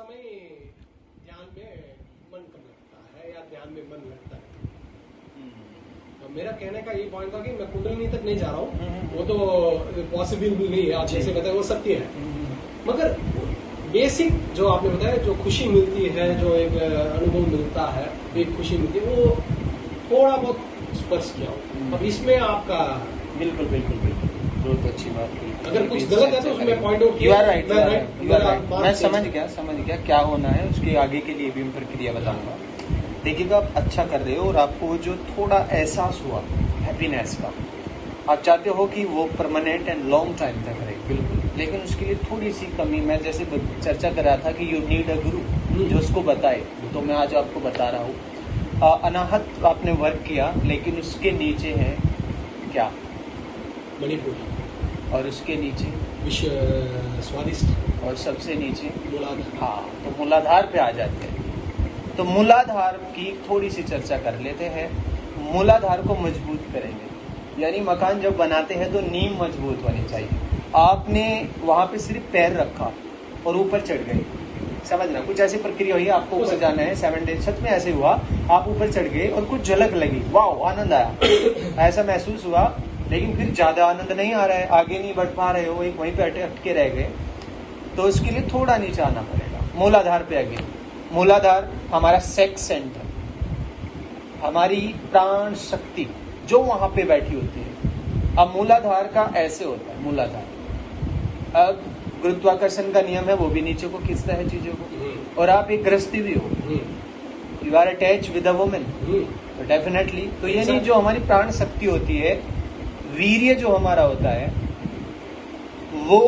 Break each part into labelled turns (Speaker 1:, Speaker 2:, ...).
Speaker 1: समय ध्यान में मन कम लगता है या ध्यान में मन लगता है। तो मेरा कहने का ये पॉइंट था कि मैं कुंडलिनी तक नहीं जा रहा हूँ, वो तो पॉसिबल भी नहीं है, आप जैसे बताए वो सत्य है। मगर बेसिक जो आपने बताया, जो खुशी मिलती है, जो एक अनुभव मिलता है, एक खुशी मिलती है, वो थोड़ा बहुत स्पर्श किया हो। अब इसमें आपका
Speaker 2: बिल्कुल बिल्कुल बिल्कुल बहुत अच्छी बात की।
Speaker 1: अगर कुछ गलत है तो उसमें point out
Speaker 2: you are right, मैं समझ गया क्या होना है। उसके आगे के लिए भी मैं प्रक्रिया बताऊंगा। देखिएगा, आप अच्छा कर रहे हो और आपको जो थोड़ा एहसास हुआ हैप्पीनेस का, आप चाहते हो कि वो परमानेंट एंड लॉन्ग टाइम तक रहे, बिल्कुल। लेकिन उसके लिए थोड़ी सी कमी, मैं जैसे चर्चा कर रहा था कि यू नीड अ गुरु जो उसको बताए, तो मैं आज आपको बता रहा हूँ। अनाहत आपने वर्क किया, लेकिन उसके नीचे है क्या?
Speaker 1: मणिपुर,
Speaker 2: और उसके नीचे
Speaker 1: विश्व स्वादिष्ट,
Speaker 2: और सबसे नीचे
Speaker 1: मूलाधार।
Speaker 2: हाँ, तो मूलाधार पे आ जाते हैं। तो मूलाधार की थोड़ी सी चर्चा कर लेते हैं। मूलाधार को मजबूत करेंगे, यानी मकान जब बनाते हैं तो नींव मजबूत होनी चाहिए। आपने वहां पे सिर्फ पैर रखा और ऊपर चढ़ गए, समझना, कुछ ऐसी प्रक्रिया हुई, आपको ऊपर जाना है 7 डेज। सच में ऐसे हुआ, आप ऊपर चढ़ गए और कुछ झलक लगी, वाह आनंद आया, ऐसा महसूस हुआ। लेकिन फिर ज्यादा आनंद नहीं आ रहा है, आगे नहीं बढ़ पा रहे हो, एक वहीं पे अटके रह गए, तो इसके लिए थोड़ा नीचे आना पड़ेगा। मूलाधार पे आगे, मूलाधार हमारा सेक्स सेंटर, हमारी प्राण शक्ति जो वहां पे बैठी होती है। अब मूलाधार का ऐसे होता है, मूलाधार अब गुरुत्वाकर्षण का नियम है, वो भी नीचे को खींचता है चीजों को। और आप एक गृहस्थी भी हो, you are attach with a woman, तो डेफिनेटली, तो यानी जो हमारी प्राण शक्ति होती है, वीर्य जो हमारा होता है, वो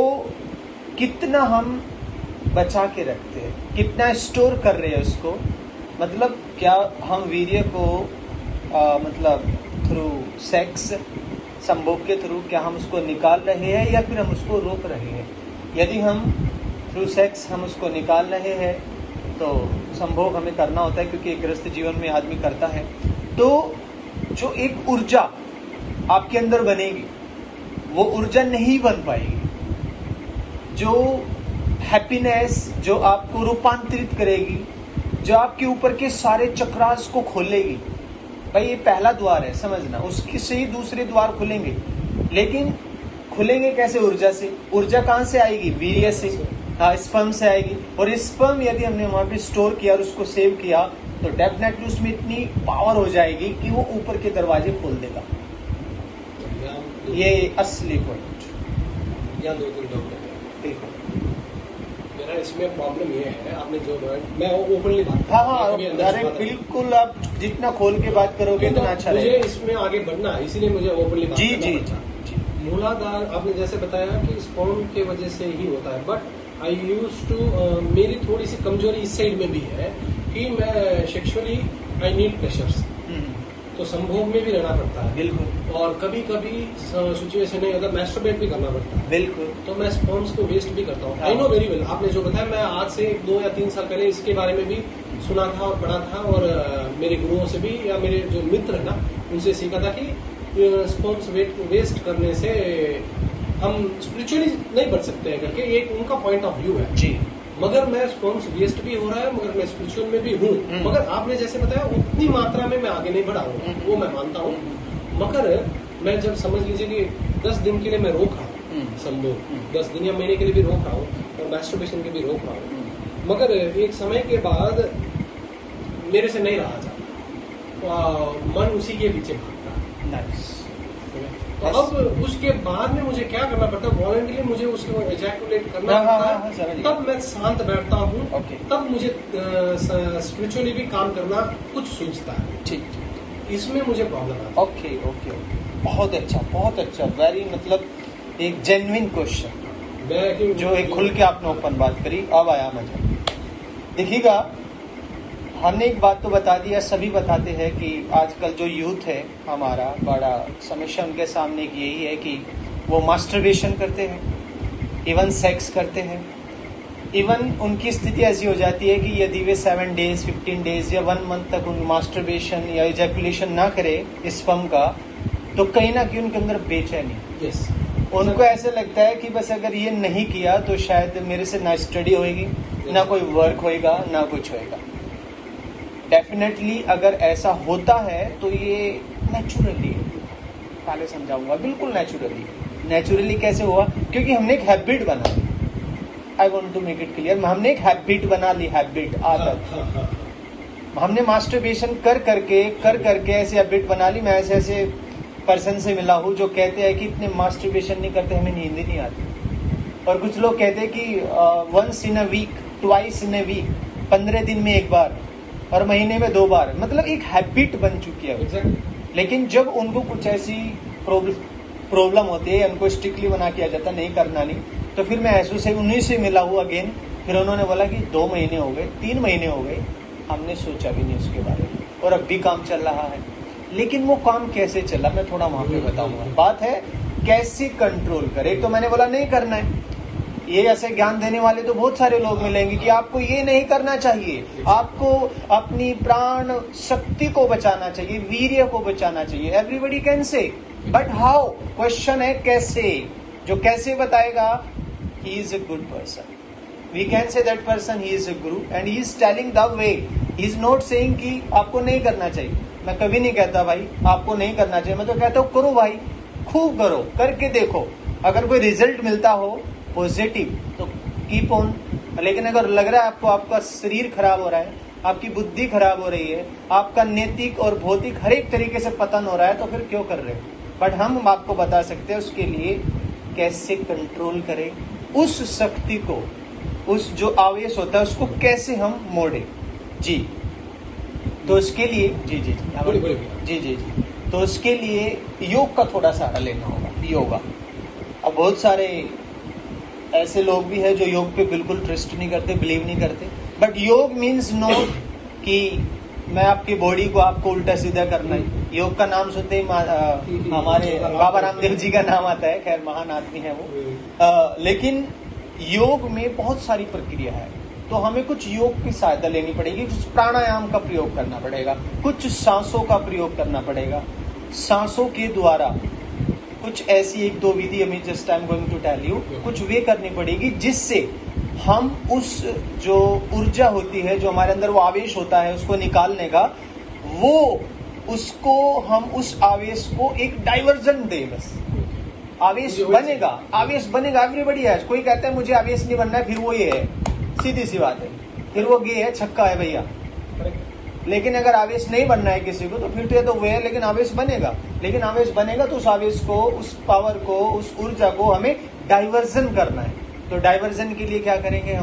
Speaker 2: कितना हम बचा के रखते हैं, कितना स्टोर कर रहे हैं उसको। मतलब क्या हम वीर्य को मतलब थ्रू सेक्स, संभोग के थ्रू क्या हम उसको निकाल रहे हैं या फिर हम उसको रोक रहे हैं? यदि हम थ्रू सेक्स हम उसको निकाल रहे हैं तो संभोग हमें करना होता है, क्योंकि एक गृहस्थ जीवन में आदमी करता है। तो जो एक ऊर्जा आपके अंदर बनेगी, वो ऊर्जा नहीं बन पाएगी। जो हैप्पीनेस जो आपको रूपांतरित करेगी, जो आपके ऊपर के सारे चक्रास को खोलेगी, भाई ये पहला द्वार है, समझना, उसके से ही दूसरे द्वार खुलेंगे। लेकिन खुलेंगे कैसे? ऊर्जा से। ऊर्जा कहाँ से आएगी? वीर्य से, हाँ, स्पर्म से आएगी। और स्पर्म यदि हमने वहां पे स्टोर किया और उसको सेव किया, तो डेफिनेटली उसमें इतनी पावर हो जाएगी कि वो ऊपर के दरवाजे खोल देगा। ये असली पॉइंट।
Speaker 1: या 2-3 डॉक्टर
Speaker 2: देखो,
Speaker 1: मेरा इसमें प्रॉब्लम ये है, आपने जो मैं ओपनली बात,
Speaker 2: हाँ, अरे बिल्कुल, आप जितना खोल के बात करोगे उतना अच्छा
Speaker 1: मुझे
Speaker 2: रहेगा।
Speaker 1: इसमें आगे बढ़ना है, इसीलिए मुझे ओपनली बात
Speaker 2: जी
Speaker 1: करना
Speaker 2: जी
Speaker 1: पड़ता है।
Speaker 2: जी।
Speaker 1: मूलाधार आपने जैसे बताया कि स्पर्म के वजह से ही होता है, बट आई यूज टू, मेरी थोड़ी सी कमजोरी इस साइड में भी है कि मैं सेक्सुअली आई नीड प्रेशर्स, तो संभोग में भी रहना पड़ता है,
Speaker 2: बिल्कुल।
Speaker 1: और कभी कभी सिचुएशन नहीं होता, मैस्टरबेट भी करना पड़ता है,
Speaker 2: बिल्कुल।
Speaker 1: तो मैं स्पर्म्स को वेस्ट भी करता हूँ। आई नो वेरी वेल, आपने जो बताया, मैं आज से 2 या 3 साल पहले इसके बारे में भी सुना था और पढ़ा था, और मेरे गुरुओं से भी या मेरे जो मित्र है ना, उनसे सीखा था कि स्पर्म्स वेस्ट करने से हम स्पिरिचुअली नहीं बढ़ सकते हैं करके, एक उनका पॉइंट ऑफ व्यू है
Speaker 2: जी।
Speaker 1: मगर मैं स्पर्म्स वेस्ट भी हो रहा है, मगर मैं स्पिरिचुअल में भी हूँ। मगर आपने जैसे बताया उतनी मात्रा में मैं आगे नहीं बढ़ा हूँ, वो मैं मानता हूँ। मगर मैं जब समझ लीजिए कि 10 दिन के लिए मैं रोक रहा हूँ संभोग, 10 दिन या महीने के लिए भी रोक रहा हूँ, और मैस्टरबेशन के भी रोक रहा हूँ, मगर एक समय के बाद मेरे से नहीं रहा जाता, मन उसी के पीछे भागता है।
Speaker 2: नाइस।
Speaker 1: तो अब उसके बाद में मुझे क्या करना पड़ता है? वॉलंटली मुझे उसको एजैकुलेट करना पड़ता है, तब मैं शांत बैठता हूँ, तब मुझे स्पिरिचुअली भी काम करना कुछ सूझता है।
Speaker 2: ठीक,
Speaker 1: इसमें मुझे प्रॉब्लम है।
Speaker 2: ओके ओके, बहुत अच्छा, बहुत अच्छा, वेरी, मतलब एक जेन्युइन क्वेश्चन, जो एक खुल के आपने ओपन बात करी, अब आया मजा। देखिएगा, हमने एक बात तो बता दिया, सभी बताते हैं कि आजकल जो यूथ है हमारा, बड़ा समस्या उनके सामने की यही है कि वो मास्टरबेशन करते हैं, इवन सेक्स करते हैं। इवन उनकी स्थिति ऐसी हो जाती है कि यदि वे 7 डेज, 15 डेज या 1 मंथ तक उन मास्टरबेशन या इजैकुलेशन ना करे स्पर्म का, तो कहीं ना कहीं उनके अंदर बेचैनी,
Speaker 1: यस,
Speaker 2: उनको ऐसे लगता है कि बस अगर ये नहीं किया तो शायद मेरे से ना स्टडी होएगी, ना कोई वर्क होएगा, ना कुछ होएगा। डेफिनेटली अगर ऐसा होता है तो ये नेचुरली, पहले समझाऊंगा, बिल्कुल नेचुरली कैसे हुआ, क्योंकि हमने एक हैबिट बना ली। I want to make it clear, हमने एक हैबिट बना ली, हैबिट, आदत। हमने मास्टरबेशन कर करके ऐसी हैबिट बना ली। मैं ऐसे पर्सन से मिला हूँ जो कहते हैं कि इतने मास्टरबेशन नहीं करते, हमें नींद ही नहीं आती। और कुछ लोग कहते हैं कि once in a week, twice in a week, 15 दिन में एक बार और महीने में 2 बार, मतलब एक हैबिट बन चुकी है।
Speaker 1: Exactly.
Speaker 2: लेकिन जब उनको कुछ ऐसी प्रॉब्लम होती है, उनको स्ट्रिक्टली बना किया जाता नहीं करना नहीं, तो फिर मैं ऐसे से उन्हीं से मिला हूँ अगेन। फिर उन्होंने बोला कि 2 महीने हो गए, 3 महीने हो गए, हमने सोचा भी नहीं उसके बारे में, और अब भी काम चल रहा है। लेकिन वो काम कैसे चला, मैं थोड़ा वहां पे बताऊंगा। बात है कैसे कंट्रोल करे। एक तो मैंने बोला नहीं करना है, ये ऐसे ज्ञान देने वाले तो बहुत सारे लोग मिलेंगे कि आपको ये नहीं करना चाहिए, आपको अपनी प्राण शक्ति को बचाना चाहिए, वीर्य को बचाना चाहिए। Everybody can say, but how, question है कैसे। जो कैसे बताएगा, he is a good person, we can say that person he is a guru and he is telling the way. He is not saying कि आपको नहीं करना चाहिए। मैं कभी नहीं कहता भाई आपको नहीं करना चाहिए, मैं तो कहता हूँ करो भाई, खूब करो, करके देखो, अगर कोई रिजल्ट मिलता हो पॉजिटिव तो कीप ऑन। लेकिन अगर लग रहा है आपको आपका शरीर खराब हो रहा है, आपकी बुद्धि खराब हो रही है, आपका नैतिक और भौतिक हर एक तरीके से पतन हो रहा है, तो फिर क्यों कर रहे हो। बट हम आपको बता सकते हैं उसके लिए कैसे कंट्रोल करें उस शक्ति को, उस जो आवेश होता है उसको कैसे हम मोड़े। जी, तो उसके लिए जी, तो उसके लिए योग का थोड़ा सहारा लेना होगा। योगा, अब बहुत सारे ऐसे लोग भी हैं जो योग पे बिल्कुल ट्रस्ट नहीं करते, बिलीव नहीं करते। बट योग मीन्स नॉट कि मैं आपकी बॉडी को आपको उल्टा सीधा करना है। योग का नाम सुनते ही हमारे बाबा रामदेव जी का नाम आता है, खैर महान आदमी है वो। लेकिन योग में बहुत सारी प्रक्रिया है, तो हमें कुछ योग की सहायता लेनी पड़ेगी, कुछ प्राणायाम का प्रयोग करना पड़ेगा, कुछ सांसों का प्रयोग करना पड़ेगा। सांसों के द्वारा कुछ ऐसी 1-2 विधि हमें just I am going to tell you, कुछ वे करनी पड़ेगी जिससे हम उस जो ऊर्जा होती है, जो हमारे अंदर वो आवेश होता है उसको निकालने का, वो उसको हम उस आवेश को एक डाइवर्जन दे। बस आवेश बनेगा, एवरीबडी है। कोई कहता है मुझे आवेश नहीं बनना है, फिर वो ये है, सीधी सी बात है, फिर वो गे है, छक्का है भैया। लेकिन अगर आवेश नहीं बनना है किसी को, तो फिर तो ये तो वे है, लेकिन आवेश बनेगा। लेकिन आवेश बनेगा तो उस आवेश को, उस पावर को, उस ऊर्जा को हमें डाइवर्जन करना है। तो डाइवर्जन के लिए क्या करेंगे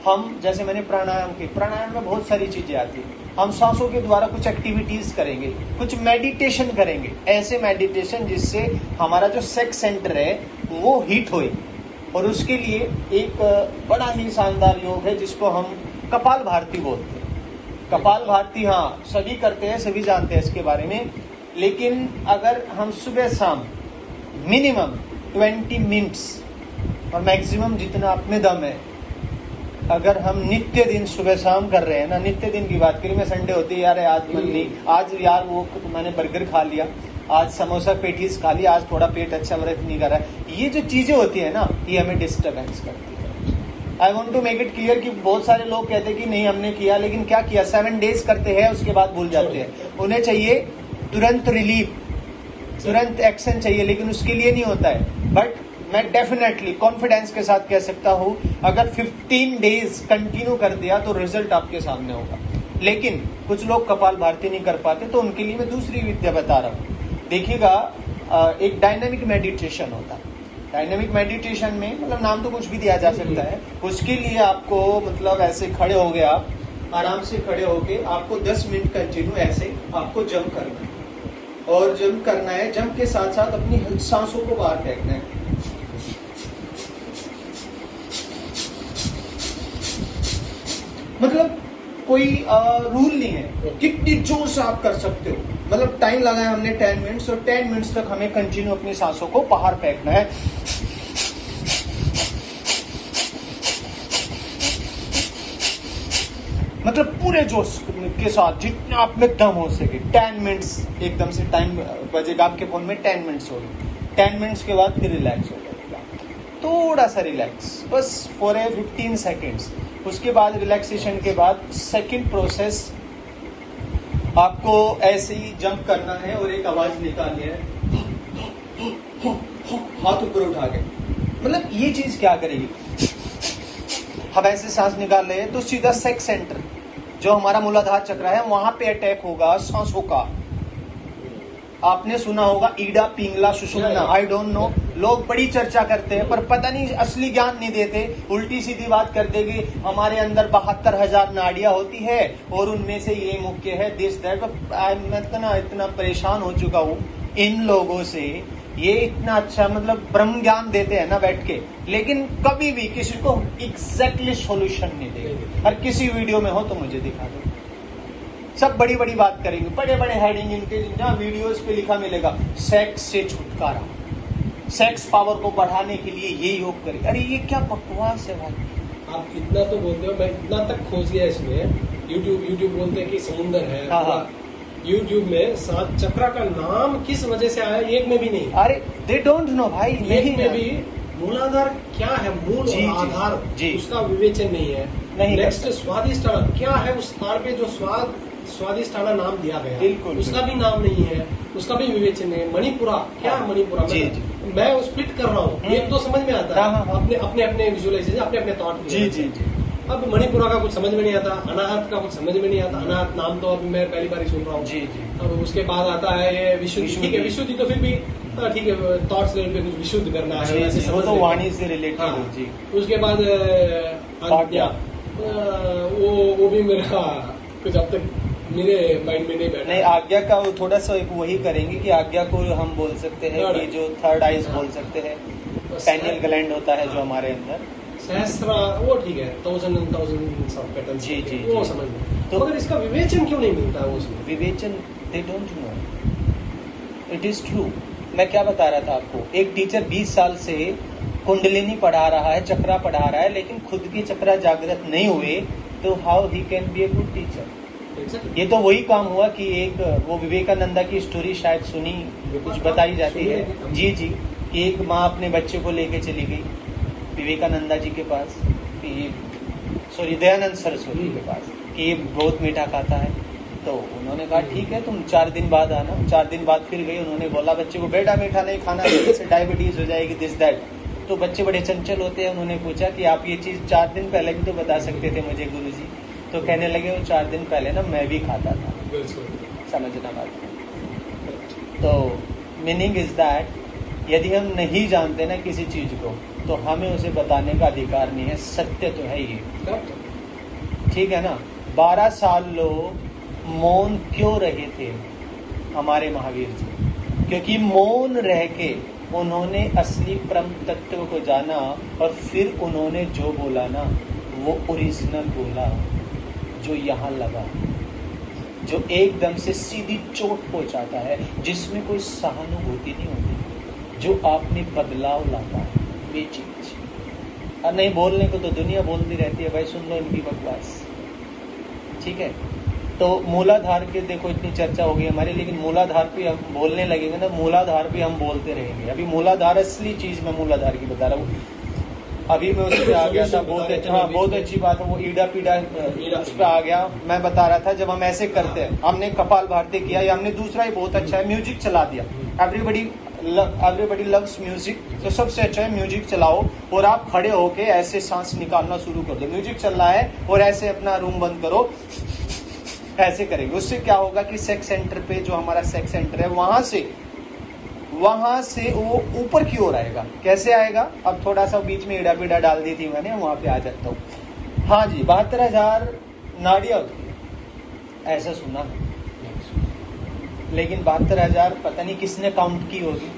Speaker 2: हम जैसे मैंने प्राणायाम की, प्राणायाम में बहुत सारी चीजें आती है। हम सांसों के द्वारा कुछ एक्टिविटीज करेंगे, कुछ मेडिटेशन करेंगे, ऐसे मेडिटेशन जिससे हमारा जो सेक्स सेंटर है वो हिट होए। और उसके लिए एक बड़ा ही शानदार योग है जिसको हम कपाल भारती बोलते हैं। कपाल भारती, हाँ, सभी करते हैं, सभी जानते हैं इसके बारे में। लेकिन अगर हम सुबह शाम मिनिमम 20 मिनट्स और मैक्सिमम जितना अपने दम है, अगर हम नित्य दिन सुबह शाम कर रहे हैं ना, नित्य दिन की बात करी, मैं संडे होती है यार आज मन नहीं, आज यार वो मैंने बर्गर खा लिया, आज समोसा पेटीज खा लिया, आज थोड़ा पेट अच्छा व्रत नहीं कर रहा है, ये जो चीजें होती है ना, ये हमें डिस्टर्बेंस करती है। I want to make it clear कि बहुत सारे लोग कहते हैं कि नहीं हमने किया, लेकिन क्या किया, 7 डेज करते हैं, उसके बाद भूल जाते हैं। उन्हें चाहिए तुरंत रिलीफ, तुरंत एक्शन चाहिए, लेकिन उसके लिए नहीं होता है। बट मैं डेफिनेटली कॉन्फिडेंस के साथ कह सकता हूं, अगर 15 डेज कंटिन्यू कर दिया तो रिजल्ट आपके सामने होगा। लेकिन कुछ लोग कपाल भारती नहीं कर पाते, तो उनके लिए मैं दूसरी विद्या बता रहा हूं। देखिएगा, एक डायनामिक मेडिटेशन होता है। डायनामिक मेडिटेशन में मतलब नाम तो कुछ भी दिया जा सकता है। उसके लिए आपको मतलब ऐसे खड़े हो गए, आप आराम से खड़े होके आपको 10 मिनट कंटिन्यू ऐसे आपको जंप करना है। और जंप करना है, जंप के साथ साथ अपनी सांसों को बाहर फेंकना है। मतलब कोई रूल नहीं है, कितनी जोर से आप कर सकते हो। मतलब टाइम लगाया हमने 10 मिनट्स, और 10 मिनट्स तक हमें कंटिन्यू अपनी सांसों को बाहर फेंकना है। मतलब पूरे जोश के साथ जितना आप में दम हो सके। 10 मिनट्स एकदम से टाइम बजेगा आपके फोन में, 10 मिनट्स हो गए। 10 मिनट्स के बाद फिर रिलैक्स हो जाए। थोड़ा सा रिलैक्स, बस फॉर ए 15 सेकेंड्स। उसके बाद रिलैक्सेशन के बाद सेकंड प्रोसेस आपको ऐसे ही जंप करना है और एक आवाज निकालनी है, हाथ ऊपर उठा के। मतलब ये चीज क्या करेगी, हम ऐसे सांस निकाल रहे हैं तो सीधा सेक्स सेंटर जो हमारा मूलाधार चक्र है वहां पे अटैक होगा सांसों का। आपने सुना होगा ईडा, पिंगला, सुषुम्ना, आई डोंट नो। लोग बड़ी चर्चा करते हैं पर पता नहीं, असली ज्ञान नहीं देते, उल्टी सीधी बात कर देगी। हमारे अंदर 72,000 नाड़ियां होती है और उनमें से ये मुख्य है दिस दैट। मैं इतना परेशान हो चुका हूँ इन लोगों से। ये इतना अच्छा मतलब ब्रह्म ज्ञान देते हैं ना बैठ के, लेकिन कभी भी किसी को एग्जैक्टली सॉल्यूशन नहीं देंगे। और किसी वीडियो में हो तो मुझे दिखा दो। सब बड़ी बड़ी बात करेंगे, बड़े बड़े हेडिंग इनके जहाँ वीडियोस पे लिखा मिलेगा, सेक्स से छुटकारा, सेक्स पावर को बढ़ाने के लिए ये योग करें। अरे ये क्या बकवास है भाई।
Speaker 1: आप इतना तो बोलते हो, मैं इतना तक खोज लिया इसमें। यूट्यूब बोलते हैं कि समुंदर है।
Speaker 2: हाँ।
Speaker 1: यूट्यूब में 7 चक्रा का नाम किस वजह से आया, एक में भी नहीं।
Speaker 2: अरे दे डोंट नो भाई,
Speaker 1: एक में भी मूलाधार क्या है, मूल
Speaker 2: जी,
Speaker 1: और आधार
Speaker 2: जी।
Speaker 1: उसका विवेचन नहीं है।
Speaker 2: नहीं
Speaker 1: नेक्स्ट स्वादिष्ठाना क्या है, उस स्थान पे जो स्वादिष्ठाना नाम दिया गया,
Speaker 2: बिल्कुल,
Speaker 1: उसका भी नाम नहीं है, उसका भी विवेचन नहीं है। मणिपुरा क्या है, मणिपुरा
Speaker 2: जी,
Speaker 1: मैं उस फिट कर रहा हूँ, एक तो समझ में आता है,
Speaker 2: हाँ।
Speaker 1: अपने विजुअलाइजेशन, अपने थॉट।
Speaker 2: जी।
Speaker 1: अब मणिपुरा का कुछ समझ में नहीं आता, अनाहत का कुछ समझ में नहीं आता। अनाहत नाम तो अभी मैं पहली बार ही सुन रहा हूँ।
Speaker 2: जी।
Speaker 1: अब उसके बाद आता है ये विशुद्धि। ठीक है, विशुद्धि तो फिर भी ठीक है, थॉट्स लेवल पे कुछ विशुद्ध करना है, वैसे
Speaker 2: वो
Speaker 1: समझ
Speaker 2: तो
Speaker 1: लेंगे।
Speaker 2: वाणी से रिलेटेड
Speaker 1: हाँ।
Speaker 2: है। जी।
Speaker 1: उसके बाद आज्ञा, वो भी मेरा कुछ अब तक मेरे माइंड में नहीं बैठा।
Speaker 2: नहीं, आज्ञा का थोड़ा सा एक वही करेंगे कि आज्ञा को हम बोल सकते हैं कि जो थर्ड आइज बोल सकते हैं, पैनियल ग्लैंड होता है जो हमारे अंदर।
Speaker 1: सहस्रा वो ठीक है, 1000 सब पेटल्स।
Speaker 2: जी।
Speaker 1: वो समझ में
Speaker 2: तो
Speaker 1: मगर इसका विवेचन क्यों नहीं मिलता है उसमें?
Speaker 2: विवेचन they don't know, it is true. मैं क्या बता रहा था आपको, एक टीचर 20 साल से कुंडलिनी पढ़ा रहा है, चक्रा पढ़ा रहा है, लेकिन खुद की चक्रा जागृत नहीं हुए, तो how he can be a good teacher? ये तो वही काम हुआ कि एक वो विवेकानंदा की स्टोरी शायद सुनी, कुछ बताई जाती है। जी। कि एक माँ अपने बच्चे को लेके चली गई विवेकानंदा जी के पास, कि दयानंद सरस्वती के पास, कि ये बहुत मीठा खाता है। तो उन्होंने कहा ठीक है, तुम 4 दिन बाद आना। 4 दिन बाद फिर गई। उन्होंने बोला बच्चे को, बेटा मीठा नहीं खाना, इससे डायबिटीज हो जाएगी, दिस दैट। तो बच्चे बड़े चंचल होते हैं। उन्होंने पूछा कि आप ये चीज 4 दिन पहले भी तो बता सकते थे मुझे गुरुजी। तो कहने लगे वो 4 दिन पहले ना मैं भी खाता था। समझना बात। तो मीनिंग इज दैट यदि हम नहीं जानते ना किसी चीज को, तो हमें उसे बताने का अधिकार नहीं है। सत्य तो है ये, ठीक है ना। 12 साल लोग मौन क्यों रहे थे हमारे महावीर जी? क्योंकि मौन रह के उन्होंने असली परम तत्व को जाना, और फिर उन्होंने जो बोला ना वो ओरिजिनल बोला, जो यहाँ लगा, जो एकदम से सीधी चोट पहुंचाता है, जिसमें कोई सहानुभूति नहीं होती, जो आपने बदलाव लाता है, ये चीज। और नहीं बोलने को तो दुनिया बोलती रहती है, भाई सुन लो इनकी बकवास, ठीक है। तो मूलाधार के देखो इतनी चर्चा होगी हमारी, लेकिन मूलाधार पे हम बोलने लगेंगे ना, मूलाधार पे हम बोलते रहेंगे। अभी मूलाधार असली चीज मैं मूलाधार की बता रहा हूँ। अभी मैं उस पर आ गया था, बहुत अच्छा, हाँ बहुत अच्छी बात है। वो ईडा पीडा उस पर आ गया। मैं बता रहा था जब हम ऐसे करते हैं, हमने कपाल भारती किया, या हमने दूसरा ही बहुत अच्छा है म्यूजिक चला दिया। एवरीबडी लव्स म्यूजिक, तो सबसे अच्छा है म्यूजिक चलाओ और आप खड़े होके ऐसे सांस निकालना शुरू कर दो। म्यूजिक चल रहा है और ऐसे अपना रूम बंद करो, ऐसे करेंगे। उससे क्या होगा कि सेक्स सेंटर पे, जो हमारा सेक्स सेंटर है, वहां से वो ऊपर की ओर आएगा। कैसे आएगा? अब थोड़ा सा बीच में ईड़ा पीड़ा डाल दी थी मैंने, वहां पे आ जाता हूँ। हाँ जी, 72,000 नाड़ियां होती है, ऐसा सुना है। लेकिन 72,000 पता नहीं किसने काउंट की होगी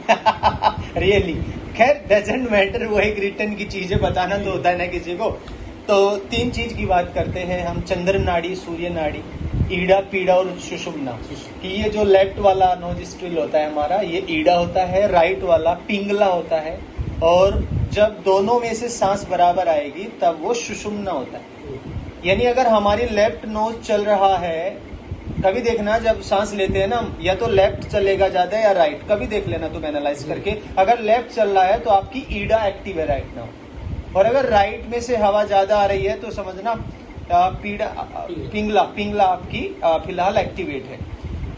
Speaker 2: रियली। खैर डजंट मैटर, वो एक रिटर्न की चीजें बताना तो होता है ना किसी को। तो 3 चीज की बात करते हैं हम, चंद्र नाड़ी, सूर्य नाड़ी, ईड़ा पीड़ा और सुषुम्ना। कि ये जो लेफ्ट वाला नोजिस्ट्रिल होता है हमारा, ये ईड़ा होता है, राइट वाला पिंगला होता है, और जब दोनों में से सांस बराबर आएगी तब वो सुषुम्ना होता है। यानी अगर हमारी लेफ्ट नोज चल रहा है कभी देखना जब सांस लेते हैं ना, या तो लेफ्ट चलेगा ज्यादा या राइट, कभी देख लेना तुम एनालाइज करके। अगर लेफ्ट चल रहा है तो आपकी ईडा एक्टिव है राइट नाउ, और अगर राइट में से हवा ज्यादा आ रही है तो समझना पिंगला आपकी फिलहाल एक्टिवेट है।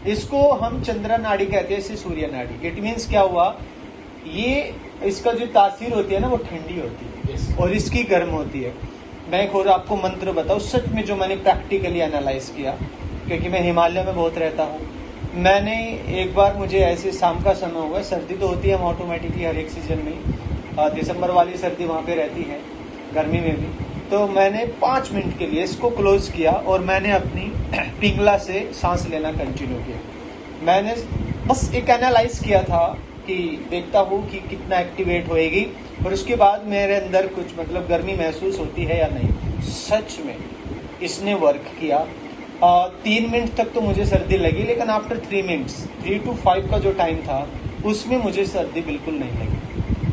Speaker 2: इसको हम चंद्र नाड़ी कहते हैं, इसे सूर्य नाड़ी। इट मीन्स क्या हुआ, ये इसका जो तासीर होती है ना वो ठंडी होती है और इसकी गर्म होती है। मैं एक और आपको मंत्र बताऊं, सच में जो मैंने प्रैक्टिकली एनालाइज किया, क्योंकि मैं हिमालय में बहुत रहता हूँ। मैंने एक बार, मुझे ऐसे शाम का समय हुआ, सर्दी तो होती है हम ऑटोमेटिकली हर एक सीजन में, दिसंबर वाली सर्दी वहाँ पे रहती है, गर्मी में भी। तो मैंने 5 मिनट के लिए इसको क्लोज किया और मैंने अपनी पिंगला से सांस लेना कंटिन्यू किया। मैंने बस एक एनालाइज किया था कि देखता हूँ कि कितना एक्टिवेट होएगी, और उसके बाद मेरे अंदर कुछ मतलब गर्मी महसूस होती है या नहीं। सच में इसने वर्क किया। 3 मिनट तक तो मुझे सर्दी लगी, लेकिन आफ्टर 3 मिनट्स, 3 to 5 का जो टाइम था उसमें मुझे सर्दी बिल्कुल नहीं लगी।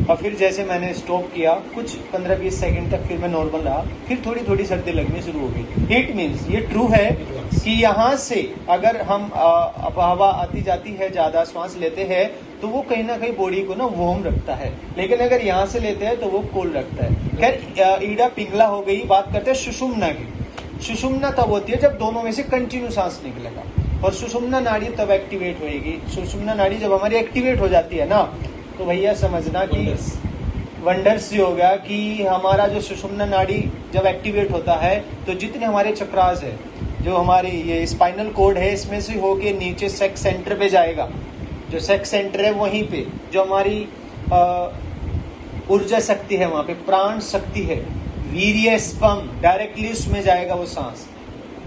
Speaker 2: और फिर जैसे मैंने स्टॉप किया कुछ 15-20 सेकंड तक, फिर मैं नॉर्मल रहा, फिर थोड़ी थोड़ी सर्दी लगनी शुरू हो गई। इट मीन्स ये ट्रू है कि यहाँ से अगर हम हवा आती जाती है, ज्यादा श्वास लेते हैं तो वो कहीं ना कहीं बॉडी को ना वार्म रखता है, लेकिन अगर यहाँ से लेते हैं तो वो कोल्ड रखता है। खैर ईडा पिंगला हो गई। बात करते हैं सुषुम्ना की। सुषुम्ना तब होती है जब दोनों में से कंटिन्यू सांस निकलेगा, और सुषुम्ना नाड़ी तब एक्टिवेट होएगी। सुषुम्ना नाड़ी जब हमारी एक्टिवेट हो जाती है ना, तो भैया समझना कि वंडर्स ये होगा कि हमारा जो सुषुम्ना नाड़ी जब एक्टिवेट होता है तो जितने हमारे चक्रास है, जो हमारी ये स्पाइनल कोड है, इसमें से होके नीचे सेक्स सेंटर पे जाएगा। जो सेक्स सेंटर है वहीं पे जो हमारी ऊर्जा शक्ति है, वहां पे प्राण शक्ति है, वीर्य स्पम, डायरेक्टली उसमें जाएगा वो सांस।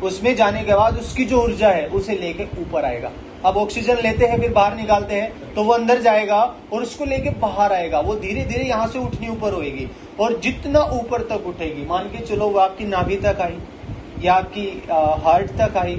Speaker 2: उसमें जाने के बाद उसकी जो ऊर्जा है उसे लेके ऊपर आएगा। अब ऑक्सीजन लेते हैं फिर बाहर निकालते हैं तो वो अंदर जाएगा और उसको लेके बाहर आएगा। वो धीरे धीरे यहाँ से उठनी ऊपर होएगी, और जितना ऊपर तक उठेगी, मान के चलो वो आपकी नाभि तक आई या आपकी हार्ट तक आई,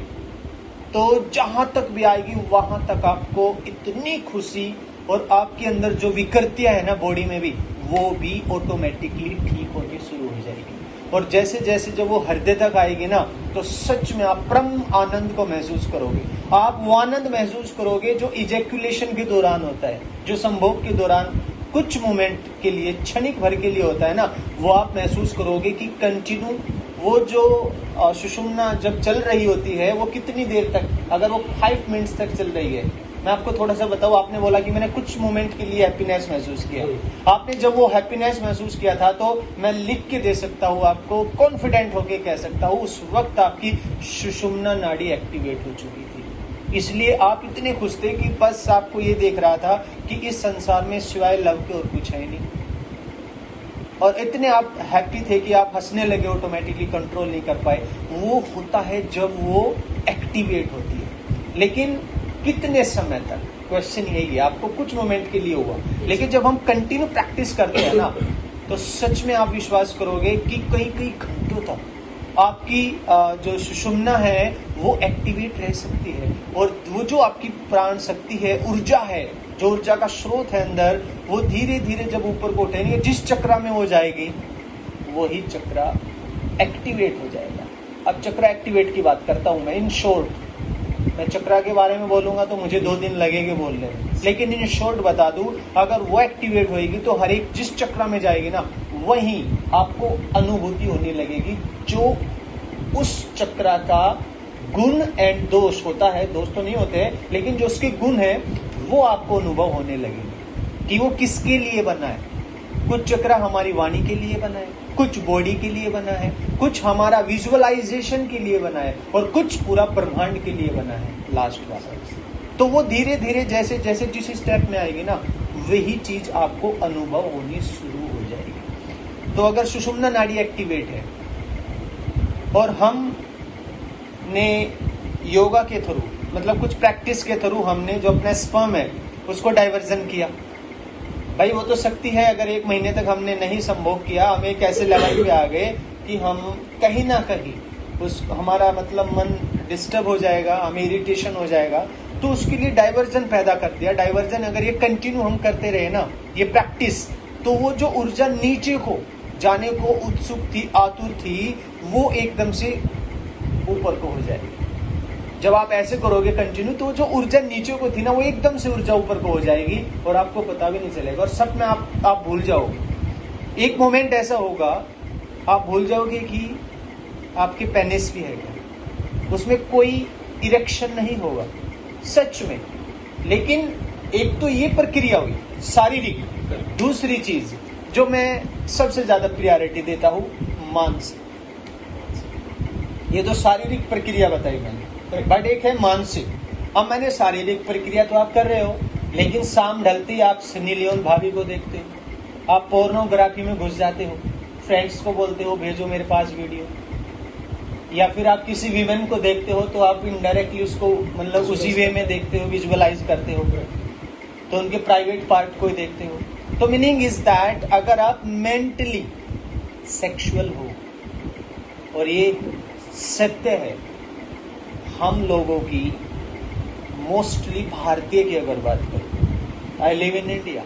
Speaker 2: तो जहां तक भी आएगी वहां तक आपको इतनी खुशी, और आपके अंदर जो विकृतियां है ना बॉडी में भी, वो भी ऑटोमेटिकली ठीक होनी शुरू हो जाएगी। और जैसे जैसे जब वो हृदय तक आएगी ना, तो सच में आप परम आनंद को महसूस करोगे। आप वो आनंद महसूस करोगे जो इजैक्यूलेशन के दौरान होता है, जो संभोग के दौरान कुछ मोमेंट के लिए, क्षणिक भर के लिए होता है ना, वो आप महसूस करोगे कि कंटिन्यू वो जो सुषुम्ना जब चल रही होती है वो कितनी देर तक, अगर वो 5 मिनट्स तक चल रही है। मैं आपको थोड़ा सा बताऊं, आपने बोला कि मैंने कुछ मोमेंट के लिए हैप्पीनेस महसूस किया। आपने जब वो हैप्पीनेस महसूस किया था तो मैं लिख के दे सकता हूँ आपको, कॉन्फिडेंट होके कह सकता हूँ, उस वक्त आपकी सुषुम्ना नाड़ी एक्टिवेट हो चुकी थी। इसलिए आप इतने खुश थे कि बस आपको ये देख रहा था कि इस संसार में सिवाय लव के और कुछ है नहीं, और इतने आप हैप्पी थे कि आप हंसने लगे, ऑटोमेटिकली कंट्रोल नहीं कर पाए। वो होता है जब वो एक्टिवेट होती है। लेकिन कितने समय तक, क्वेश्चन यही है। आपको कुछ मोमेंट के लिए हुआ, लेकिन जब हम कंटिन्यू प्रैक्टिस करते हैं ना, तो सच में आप विश्वास करोगे कि कई कई घंटों तक आपकी जो सुषुम्ना है वो एक्टिवेट रह सकती है। और वो जो आपकी प्राण शक्ति है, ऊर्जा है, जो ऊर्जा का स्रोत है अंदर, वो धीरे धीरे जब ऊपर को उठेंगे, जिस चक्रा में वो जाएगी वही चक्रा एक्टिवेट हो जाएगा। अब चक्रा एक्टिवेट की बात करता हूं मैं। इन शॉर्ट मैं चक्रा के बारे में बोलूंगा तो मुझे 2 दिन लगेंगे बोलने में, लेकिन इन शॉर्ट बता दूं, अगर वो एक्टिवेट होएगी तो हर एक जिस चक्रा में जाएगी ना, वहीं आपको अनुभूति होने लगेगी जो उस चक्रा का गुण एंड दोष होता है। दोष तो नहीं होते हैं, लेकिन जो उसके गुण है वो आपको अनुभव होने लगेगा कि वो किसके लिए बना है। कुछ चक्रा हमारी वाणी के लिए बना है, कुछ बॉडी के लिए बना है, कुछ हमारा विजुअलाइजेशन के लिए बना है, और कुछ पूरा ब्रह्मांड के लिए बना है लास्ट बार। तो वो धीरे धीरे जैसे जैसे जिस स्टेप में आएगी ना, वही चीज आपको अनुभव होनी शुरू हो जाएगी। तो अगर सुषुम्ना नाड़ी एक्टिवेट है और हमने योगा के थ्रू, मतलब कुछ प्रैक्टिस के थ्रू, हमने जो अपना स्पर्म है उसको डाइवर्जन किया, भाई वो तो शक्ति है। अगर 1 महीने तक हमने नहीं संभोग किया, हम एक ऐसे लेवल पे आ गए कि हम कहीं ना कहीं उस हमारा मतलब मन डिस्टर्ब हो जाएगा, हमें इरिटेशन हो जाएगा, तो उसके लिए डाइवर्जन पैदा कर दिया। डाइवर्जन अगर ये कंटिन्यू हम करते रहे ना, ये प्रैक्टिस, तो वो जो ऊर्जा नीचे को जाने को उत्सुक थी, आतुर थी, वो एकदम से ऊपर को हो जाएगी। जब आप ऐसे करोगे कंटिन्यू, तो जो ऊर्जा नीचे को थी ना, वो एकदम से ऊर्जा ऊपर को हो जाएगी और आपको पता भी नहीं चलेगा, और सब में आप भूल जाओगे। एक मोमेंट ऐसा होगा, आप भूल जाओगे कि आपके पेनिस भी है क्या, उसमें कोई इरेक्शन नहीं होगा सच में। लेकिन एक तो ये प्रक्रिया हुई शारीरिक, दूसरी चीज जो मैं सबसे ज्यादा प्रायोरिटी देता हूं, मानसिक। ये तो शारीरिक प्रक्रिया बताई मैंने, बट एक है मानसिक। अब मैंने शारीरिक प्रक्रिया तो आप कर रहे हो, लेकिन शाम ढलती आप सनी लियोन भाभी को देखते हो, आप पोर्नोग्राफी में घुस जाते हो, फ्रेंड्स को बोलते हो भेजो मेरे पास वीडियो, या फिर आप किसी विमेन को देखते हो तो आप इनडायरेक्टली उसको मतलब उसी वे में देखते हो, विजुअलाइज करते हो, तो उनके प्राइवेट पार्ट को ही देखते हो। तो मीनिंग इज दैट अगर आप मेंटली सेक्सुअल हो, और ये सत्य है, हम लोगों की मोस्टली भारतीय की अगर बात करूं, आई लिव इन इंडिया,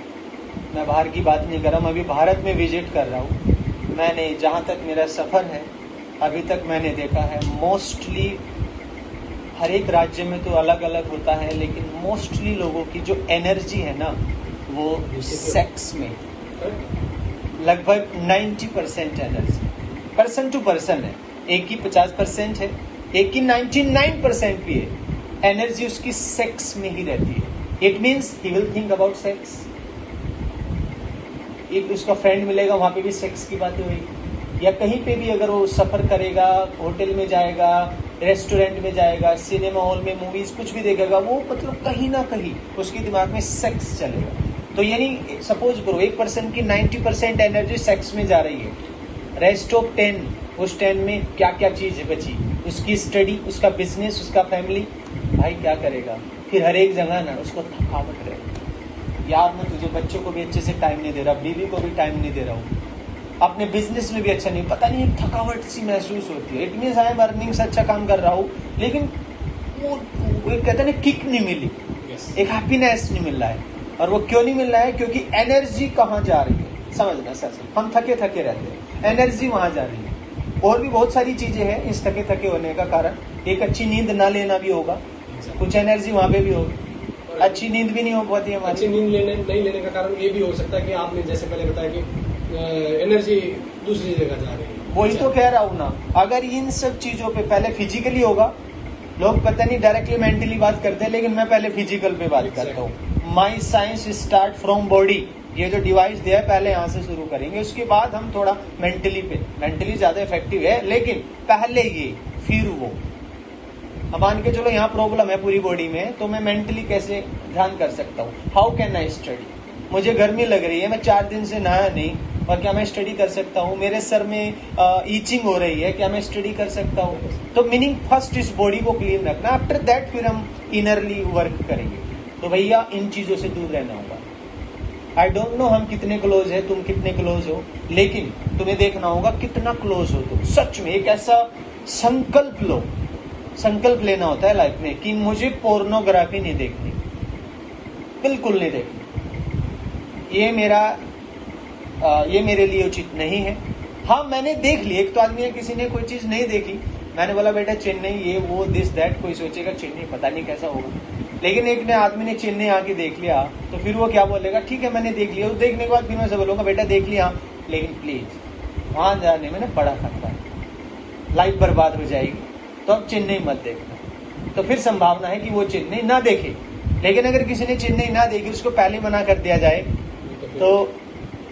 Speaker 2: मैं बाहर की बात नहीं कर रहा, मैं अभी भारत में विजिट कर रहा हूं। मैंने जहां तक मेरा सफर है अभी तक मैंने देखा है, मोस्टली हर एक राज्य में तो अलग अलग होता है, लेकिन मोस्टली लोगों की जो एनर्जी है ना, वो सेक्स में लगभग 90% एनर्जी पर्सन टू पर्सन है। एक की 50% है, एक की 99% भी है, एनर्जी उसकी सेक्स में ही रहती है। It means he will think about sex. एक उसका फ्रेंड मिलेगा, वहां पे भी सेक्स की बातें होगी, या कहीं पे भी अगर वो सफर करेगा, होटल में जाएगा, रेस्टोरेंट में जाएगा, सिनेमा हॉल में मूवीज कुछ भी देखेगा, वो मतलब कहीं ना कहीं उसके दिमाग में सेक्स चलेगा। तो यानी सपोज करो एक पर्सन की 90% एनर्जी सेक्स में जा रही है, रेस्ट ऑफ 10 उस 10 में क्या क्या चीज है बची, उसकी स्टडी, उसका बिजनेस, उसका फैमिली। भाई क्या करेगा फिर, हर एक जगह ना उसको थकावट रहेगी, यार मैं तुझे बच्चों को भी अच्छे से टाइम नहीं दे रहा, बीवी को भी टाइम नहीं दे रहा हूँ, अपने बिजनेस में भी अच्छा नहीं, पता नहीं एक थकावट सी महसूस होती है। It means I am earning से अच्छा काम कर रहा हूँ, लेकिन वो कहते हैं किक नहीं मिली, एक हैप्पीनेस नहीं मिल रहा है। और वो क्यों नहीं मिल रहा है, क्योंकि एनर्जी कहाँ जा रही है, समझना सर, हम थके थके रहते हैं, एनर्जी वहां जा रही है। और भी बहुत सारी चीजें हैं इस थके थके होने का कारण, एक अच्छी नींद ना लेना भी होगा, कुछ एनर्जी वहां पे भी होगी, अच्छी नींद भी नहीं हो पाती है।
Speaker 1: अच्छी नींद नहीं लेने का कारण ये भी हो सकता है कि आपने जैसे पहले बताया कि एनर्जी दूसरी जगह जा रही है।
Speaker 2: वही तो कह रहा हूँ ना, अगर इन सब चीजों पे पहले फिजिकली होगा, लोग पता नहीं डायरेक्टली मेंटली बात करते हैं, लेकिन मैं पहले फिजिकल पे बात करता हूँ। माई साइंस स्टार्ट फ्रॉम बॉडी, ये जो डिवाइस दिया है पहले यहाँ से शुरू करेंगे, उसके बाद हम थोड़ा मेंटली पे, मेंटली ज्यादा इफेक्टिव है, लेकिन पहले ये फिर वो। अब मान के चलो यहाँ प्रॉब्लम है पूरी बॉडी में, तो मैं मेंटली कैसे ध्यान कर सकता हूँ, हाउ कैन आई स्टडी। मुझे गर्मी लग रही है, मैं 4 दिन से नहाया नहीं, और क्या मैं स्टडी कर सकता हूँ। मेरे सर में ईचिंग हो रही है, क्या मैं स्टडी कर सकता हूँ। तो मीनिंग फर्स्ट इस बॉडी को क्लीन रखना, आफ्टर दैट फिर हम इनरली वर्क करेंगे। तो भैया इन चीजों से दूर रहना होगा। आई डोंट नो हम कितने क्लोज है, तुम कितने क्लोज हो, लेकिन तुम्हें देखना होगा कितना क्लोज हो तुम। सच में एक ऐसा संकल्प लो, संकल्प लेना होता है लाइफ में कि मुझे पोर्नोग्राफी नहीं देखनी, बिल्कुल नहीं देखनी, ये मेरे लिए उचित नहीं है। हाँ मैंने देख ली, एक तो आदमी है किसी ने कोई चीज नहीं देखी, मैंने बोला बेटा चेन्नई ये वो दिस दैट, कोई सोचेगा चेन्नई पता नहीं कैसा होगा, लेकिन एक आदमी ने चेन्नई आके देख लिया तो फिर वो क्या बोलेगा, ठीक है मैंने देख लिया। तो देखने के बाद फिर मैं से बोलूंगा बेटा देख लिया, लेकिन प्लीज वहां जाने में ना बड़ा खतरा है, लाइफ बर्बाद हो जाएगी, तो अब चेन्नई मत देखना। तो फिर संभावना है कि वो चेन्नई ना देखे। लेकिन अगर किसी ने चेन्नई ना देखी, उसको पहले मना कर दिया जाए, तो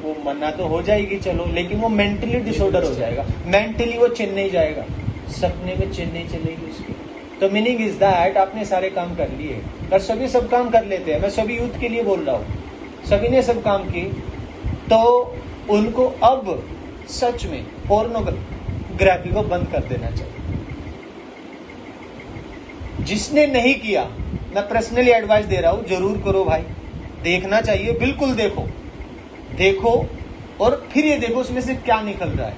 Speaker 2: वो मना तो हो जाएगी चलो, लेकिन वो मेंटली डिसऑर्डर हो जाएगा, मेंटली वो चेन्नई जाएगा, सपने में चेन्नई चलेगी उसकी। तो मीनिंग इज दैट आपने सारे काम कर लिए, और सभी सब काम कर लेते हैं, मैं सभी यूथ के लिए बोल रहा हूँ, सभी ने सब काम किए, तो उनको अब सच में पोर्नोग्राफी को बंद कर देना चाहिए। जिसने नहीं किया, मैं पर्सनली एडवाइस दे रहा हूं, जरूर करो भाई, देखना चाहिए, बिल्कुल देखो और फिर ये देखो उसमें से क्या निकल रहा है,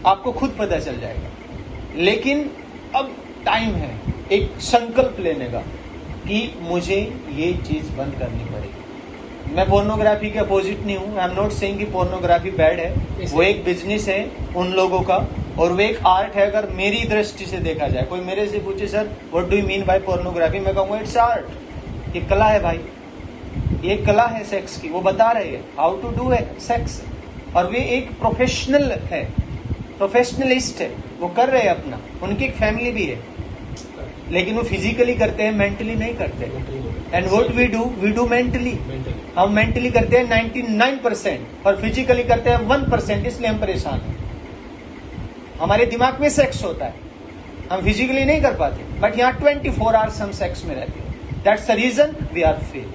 Speaker 2: आपको खुद पता चल जाएगा। लेकिन अब टाइम है एक संकल्प लेने का कि मुझे ये चीज बंद करनी पड़ेगी। मैं पोर्नोग्राफी के अपोजिट नहीं हूं, आई एम नॉट सेइंग कि पोर्नोग्राफी बैड है, वो एक बिजनेस है उन लोगों का और वो एक आर्ट है अगर मेरी दृष्टि से देखा जाए। कोई मेरे से पूछे sir what do you mean by pornography, मैं कहूँगा इट्स आर्ट, ये कला है भाई, ये कला है सेक्स की। वो बता रहे हैं हाउ टू डू है सेक्स, और वे एक प्रोफेशनल है, प्रोफेशनलिस्ट है, वो कर रहे हैं अपना, उनकी एक फैमिली भी है, लेकिन वो फिजिकली करते हैं, मेंटली नहीं करते। And what we do mentally, हम मेंटली करते हैं 99% और फिजिकली करते हैं 1%, इसलिए हम परेशान हैं। हमारे दिमाग में सेक्स होता है, हम फिजिकली नहीं कर पाते, बट यहाँ 24 आवर्स हम सेक्स में रहते हैं। That's the reason we are fail.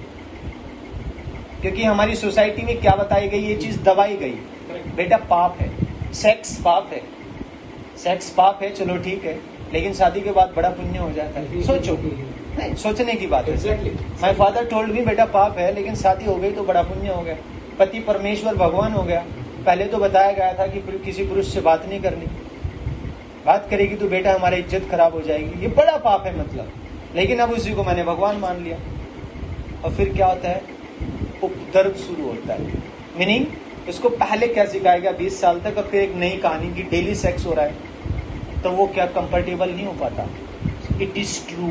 Speaker 2: क्योंकि हमारी सोसाइटी में क्या बताई गई, ये चीज दबाई गई, बेटा पाप है, सेक्स पाप है, सेक्स पाप है, चलो ठीक है, लेकिन शादी के बाद बड़ा पुण्य हो जाता है। सोचो, नहीं सोचने की बात है। माय फादर टोल्ड मी बेटा पाप है, लेकिन शादी हो गई तो बड़ा पुण्य हो गया, पति परमेश्वर भगवान हो गया। पहले तो बताया गया था कि किसी पुरुष से बात नहीं करनी, बात करेगी तो बेटा हमारी इज्जत खराब हो जाएगी, ये बड़ा पाप है मतलब। लेकिन अब उसी को मैंने भगवान मान लिया, और फिर क्या होता है, उपद्रव शुरू होता है। मीनिंग इसको पहले क्या सिखाया गया 20 साल तक, और फिर एक नई कहानी की डेली सेक्स हो रहा है, तो वो क्या कंफर्टेबल नहीं हो पाता। इट इज ट्रू,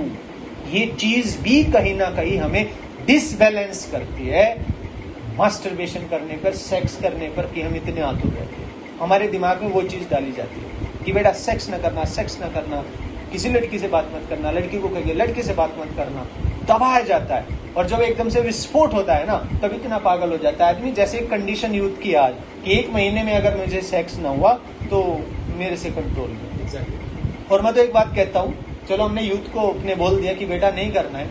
Speaker 2: ये चीज भी कहीं ना कहीं हमें डिसबैलेंस करती है मास्टरबेशन करने पर, सेक्स करने पर, कि हम इतने आतुर रहते हैं। हमारे दिमाग में वो चीज डाली जाती है कि बेटा सेक्स न करना, सेक्स न करना, किसी लड़की से बात मत करना, लड़की को कहिए लड़के से बात मत करना, दबाया जाता है। और जब एकदम से विस्फोट होता है ना, तब इतना पागल हो जाता है आदमी। जैसे कंडीशन यूथ की आज कि 1 महीने में अगर मुझे सेक्स ना हुआ तो मेरे से कंट्रोल में। और मैं तो एक बात कहता हूँ, चलो हमने यूथ को अपने बोल दिया कि बेटा नहीं करना है,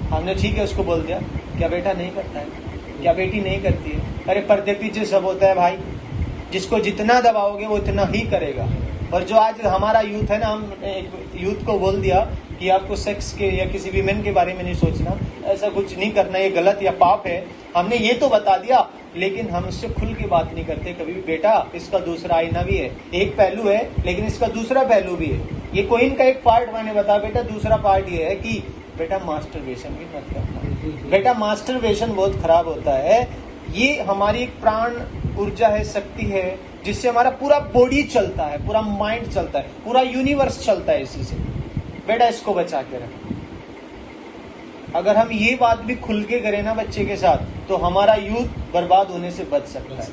Speaker 2: हमने ठीक है उसको बोल दिया, क्या बेटा नहीं करता है, क्या बेटी नहीं करती है? अरे पर्दे पीछे सब होता है भाई, जिसको जितना दबाओगे वो उतना ही करेगा। और जो आज हमारा यूथ है ना, हम यूथ को बोल दिया कि आपको सेक्स के या किसी विमेन के बारे में नहीं सोचना, ऐसा कुछ नहीं करना, ये गलत या पाप है, हमने ये तो बता दिया, लेकिन हम उससे खुल के बात नहीं करते कभी भी। बेटा इसका दूसरा आईना भी है, एक पहलू है लेकिन इसका दूसरा पहलू भी है। ये कोइन का एक पार्ट मैंने बताया, बेटा दूसरा पार्ट ये है कि बेटा मास्टरबेशन भी मत करना। बेटा मास्टरबेशन बहुत खराब होता है, ये हमारी एक प्राण ऊर्जा है, शक्ति है, जिससे हमारा पूरा बॉडी चलता है, पूरा माइंड चलता है, पूरा यूनिवर्स चलता है इसी से। बेटा इसको बचा के रखें। अगर हम ये बात भी खुल के करें ना बच्चे के साथ, तो हमारा यूथ बर्बाद होने से बच सकता है।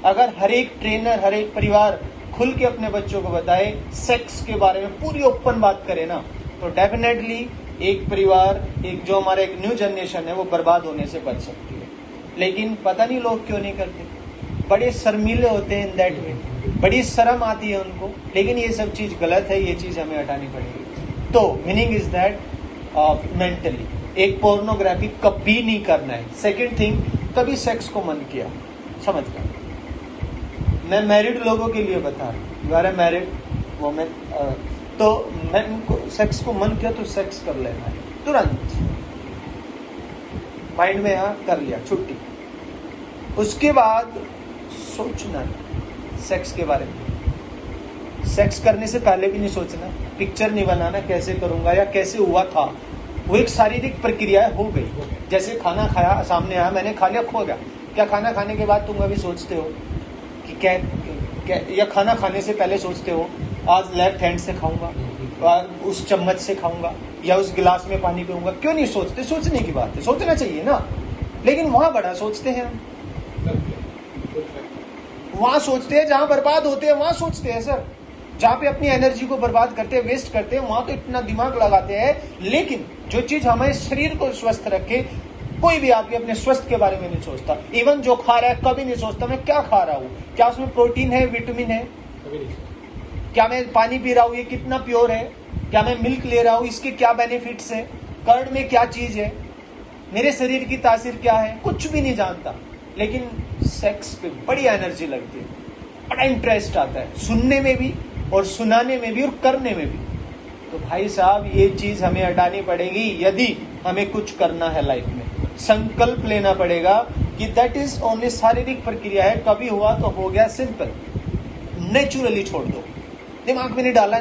Speaker 2: अगर हर एक ट्रेनर, हर एक परिवार खुल के अपने बच्चों को बताए, सेक्स के बारे में पूरी ओपन बात करे ना, तो डेफिनेटली एक परिवार, एक जो हमारा एक न्यू जनरेशन है, वो बर्बाद होने से बच सकती है। लेकिन पता नहीं लोग क्यों नहीं करते, बड़े शर्मीले होते हैं इन दैट वे, बड़ी शर्म आती है उनको। लेकिन ये सब चीज गलत है, ये चीज हमें हटानी पड़ेगी। तो मीनिंग इज दैट मेंटली एक पोर्नोग्राफी कभी नहीं करना है। सेकंड थिंग, कभी सेक्स को मन किया, समझ कर, मैं मैरिड लोगों के लिए बता रहा हूँ, you are a married women, तो मैं सेक्स को मन किया तो सेक्स कर लेना है तुरंत, माइंड में यहाँ कर लिया, छुट्टी। उसके बाद सोचना सेक्स के बारे में, सेक्स करने से पहले भी नहीं सोचना, पिक्चर नहीं बनाना कैसे करूंगा या कैसे हुआ था। वो एक शारीरिक प्रक्रिया हो गई, जैसे खाना खाया, सामने आया, मैंने खा लिया, खो गया। क्या खाना खाने के बाद तुम अभी सोचते हो कि क्या, या खाना खाने से पहले सोचते हो आज लेफ्ट हैंड से खाऊंगा, उस चम्मच से खाऊंगा, या उस गिलास में पानी पीऊंगा? क्यों नहीं सोचते? सोचने की बात है, सोचना चाहिए ना। लेकिन वहां बड़ा सोचते हैं हम, वहां सोचते हैं जहां बर्बाद होते हैं, वहां सोचते हैं सर। जहां पे अपनी एनर्जी को बर्बाद करते हैं, वेस्ट करते हैं, वहां तो इतना दिमाग लगाते हैं। लेकिन जो चीज हमारे शरीर को स्वस्थ रखे, कोई भी आदमी अपने स्वास्थ्य के बारे में नहीं सोचता। इवन जो खा रहा है कभी नहीं सोचता मैं क्या खा रहा हूँ, क्या उसमें प्रोटीन है, विटामिन है, क्या मैं पानी पी रहा हूँ ये कितना प्योर है, क्या मैं मिल्क ले रहा हूँ इसके क्या बेनिफिट्स है, कर्ड में क्या चीज है, मेरे शरीर की तासीर क्या है, कुछ भी नहीं जानता। लेकिन सेक्स पे बड़ी एनर्जी लगती है, बड़ा इंटरेस्ट आता है, सुनने में भी और सुनाने में भी और करने में भी। तो भाई साहब ये चीज हमें हटानी पड़ेगी यदि हमें कुछ करना है लाइफ में। संकल्प लेना पड़ेगा कि दैट इज ओनली शारीरिक प्रक्रिया है, कभी हुआ तो हो गया, सिंपल, नेचुरली छोड़ दो, दिमाग में नहीं डाला,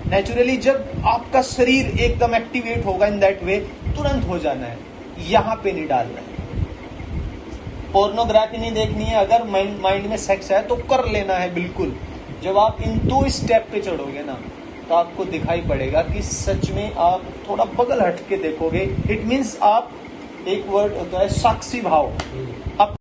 Speaker 2: नेचुरली जब आपका शरीर एकदम एक्टिवेट होगा इन दैट वे, तुरंत हो जाना है, यहां पे नहीं डालना है। पोर्नोग्राफी नहीं देखनी है, अगर माइंड में सेक्स है तो कर लेना है बिल्कुल, जब आप इन 2 स्टेप पे चढ़ोगे ना, तो आपको दिखाई पड़ेगा कि सच में आप थोड़ा बगल हट के देखोगे। इट मीन्स आप, एक वर्ड होता है साक्षी भाव,